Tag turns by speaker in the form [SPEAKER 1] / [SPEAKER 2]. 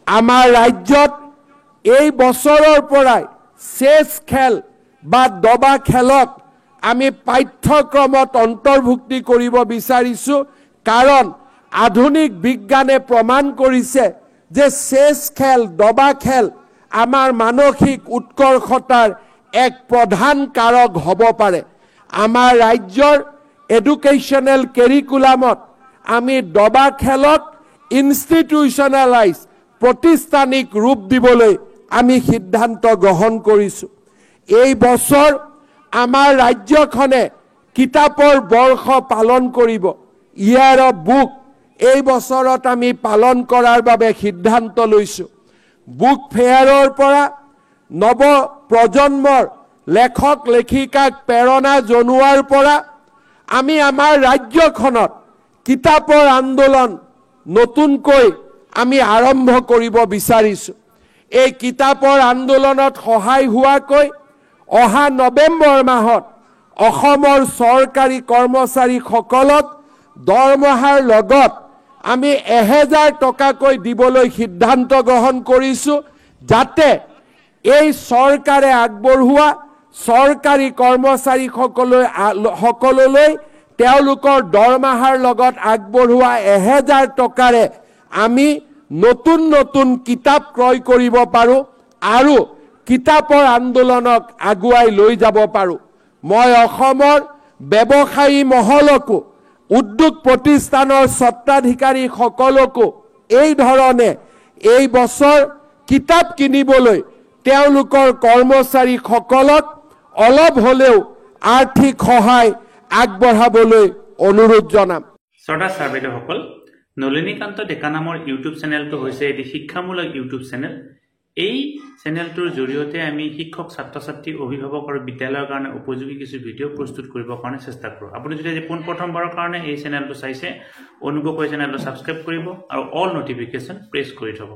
[SPEAKER 1] আমাৰ ৰাজ্যত এই বছৰৰ পৰাই চেছ খেল বা দবা খেলক আমি পাঠ্যক্ৰমত অন্তৰ্ভুক্তি কৰিব বিচাৰিছোঁ কাৰণ আধুনিক বিজ্ঞানে প্ৰমাণ কৰিছে যে চেছ খেল দবা খেল আমাৰ মানসিক উৎকৰ্ষতাৰ এক প্ৰধান কাৰক হ'ব পাৰে আমাৰ ৰাজ্যৰ এডুকেশ্যনেল কেৰিকুলামত আমি দবা খেলক ইনষ্টিটিউচনেলাইজ প্ৰতিষ্ঠানিক ৰূপ দিবলৈ আমি সিদ্ধান্ত গ্ৰহণ কৰিছোঁ এই বছৰ আমাৰ ৰাজ্যখনে কিতাপৰ বৰ্ষ পালন কৰিব ইয়াৰ বুক এই বছৰত আমি পালন কৰাৰ বাবে সিদ্ধান্ত লৈছোঁ বুক ফেয়াৰৰ পৰা নৱ প্ৰজন্মৰ লেখক লেখিকাক প্ৰেৰণা জনোৱাৰ পৰা আমি আমাৰ ৰাজ্যখনত কিতাপৰ আন্দোলন নতুনকৈ আমি আৰম্ভ কৰিব বিচাৰিছোঁ এই কিতাপৰ আন্দোলনত সহায় হোৱাকৈ অহা নৱেম্বৰ মাহত অসমৰ চৰকাৰী কৰ্মচাৰীসকলক দৰমহাৰ লগত আমি 1000 টকাকৈ দিবলৈ সিদ্ধান্ত গ্ৰহণ কৰিছোঁ যাতে এই চৰকাৰে আগবঢ়োৱা চৰকাৰী কৰ্মচাৰীসকললৈ তেওঁলোকৰ দৰমহাৰ লগত আগবঢ়োৱা 1000 টকাৰে আমি নতুন নতুন কিতাপ ক্ৰয় কৰিব পাৰোঁ আৰু কিতাপৰ আন্দোলনক আগুৱাই লৈ যাব পাৰোঁ মই অসমৰ ব্যৱসায়ী মহলকো উদ্যোগ প্ৰতিষ্ঠানৰ স্বত্বাধিকাৰীসকলকো এই ধৰণে এই বছৰ কিতাপ কিনিবলৈ তেওঁলোকৰ কৰ্মচাৰীসকলক অলপ হ'লেও আৰ্থিক সহায় আগবঢ়াবলৈ অনুৰোধ জনাম
[SPEAKER 2] শ্ৰদ্ধা ছাৰ বাইদেউসকল নলিনীকান্ত ডেকা নামৰ ইউটিউব চেনেলটো হৈছে এটি শিক্ষামূলক ইউটিউব চেনেল এই চেনেলটোৰ জৰিয়তে আমি শিক্ষক ছাত্ৰ ছাত্ৰী অভিভাৱক আৰু বিদ্যালয়ৰ কাৰণে উপযোগী কিছু ভিডিঅ' প্ৰস্তুত কৰিবৰ কাৰণে চেষ্টা কৰোঁ আপুনি যদি আজি পোনপ্ৰথমবাৰৰ কাৰণে এই চেনেলটো চাইছে অনুগ্ৰহ কৰি চেনেলটো ছাবস্ক্ৰাইব কৰিব আৰু অল নটিফিকেশ্যন প্ৰেছ কৰি থ'ব